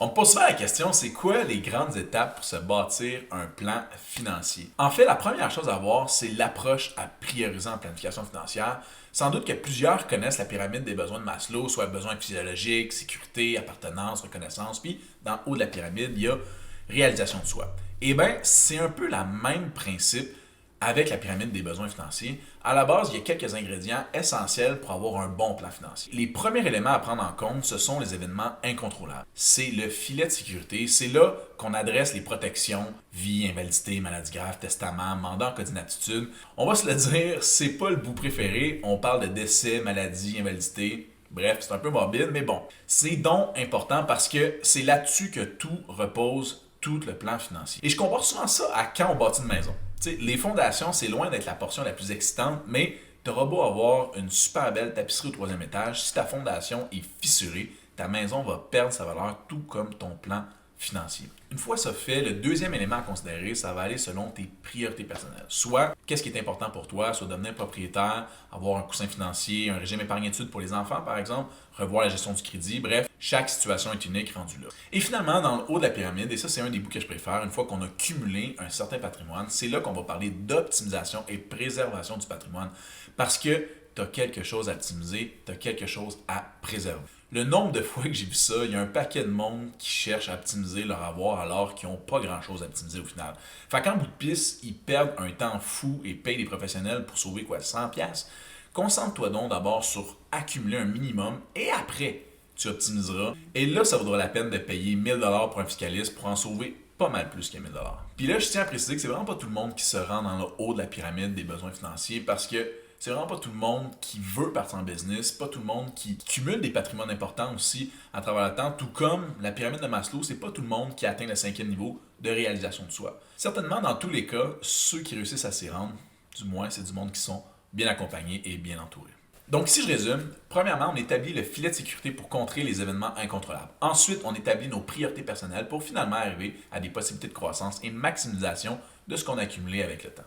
On me pose souvent la question, c'est quoi les grandes étapes pour se bâtir un plan financier? En fait, la première chose à voir, c'est l'approche à prioriser en planification financière. Sans doute que plusieurs connaissent la pyramide des besoins de Maslow, soit besoins physiologiques, sécurité, appartenance, reconnaissance, puis dans le haut de la pyramide, il y a réalisation de soi. Eh bien, c'est un peu le même principe avec la pyramide des besoins financiers. À la base, il y a quelques ingrédients essentiels pour avoir un bon plan financier. Les premiers éléments à prendre en compte, ce sont les événements incontrôlables. C'est le filet de sécurité. C'est là qu'on adresse les protections, vie, invalidité, maladie grave, testament, mandat en cas d'inaptitude. On va se le dire, c'est pas le bout préféré. On parle de décès, maladie, invalidité. Bref, c'est un peu morbide, mais bon. C'est donc important parce que c'est là-dessus que tout repose, tout le plan financier. Et je compare souvent ça à quand on bâtit une maison. T'sais, les fondations, c'est loin d'être la portion la plus excitante, mais tu auras beau avoir une super belle tapisserie au troisième étage, si ta fondation est fissurée, ta maison va perdre sa valeur tout comme ton plan financier. Une fois ça fait, le deuxième élément à considérer, ça va aller selon tes priorités personnelles. Soit, qu'est-ce qui est important pour toi, soit devenir propriétaire, avoir un coussin financier, un régime épargne-études pour les enfants par exemple, revoir la gestion du crédit, bref, chaque situation est unique rendue là. Et finalement, dans le haut de la pyramide, et ça c'est un des bouts que je préfère, une fois qu'on a cumulé un certain patrimoine, c'est là qu'on va parler d'optimisation et préservation du patrimoine. Parce que tu as quelque chose à optimiser, tu as quelque chose à préserver. Le nombre de fois que j'ai vu ça, il y a un paquet de monde qui cherche à optimiser leur avoir alors qu'ils n'ont pas grand-chose à optimiser au final. Fait qu'en bout de piste, ils perdent un temps fou et payent des professionnels pour sauver quoi, 100$. Concentre-toi donc d'abord sur accumuler un minimum et après, tu optimiseras. Et là, ça vaudra la peine de payer 1000$ pour un fiscaliste pour en sauver pas mal plus que 1000$. Puis là, je tiens à préciser que c'est vraiment pas tout le monde qui se rend dans le haut de la pyramide des besoins financiers parce que c'est vraiment pas tout le monde qui veut partir en business, pas tout le monde qui cumule des patrimoines importants aussi à travers le temps, tout comme la pyramide de Maslow, c'est pas tout le monde qui atteint le cinquième niveau de réalisation de soi. Certainement, dans tous les cas, ceux qui réussissent à s'y rendre, du moins, c'est du monde qui sont bien accompagnés et bien entourés. Donc, si je résume, premièrement, on établit le filet de sécurité pour contrer les événements incontrôlables. Ensuite, on établit nos priorités personnelles pour finalement arriver à des possibilités de croissance et maximisation de ce qu'on a accumulé avec le temps.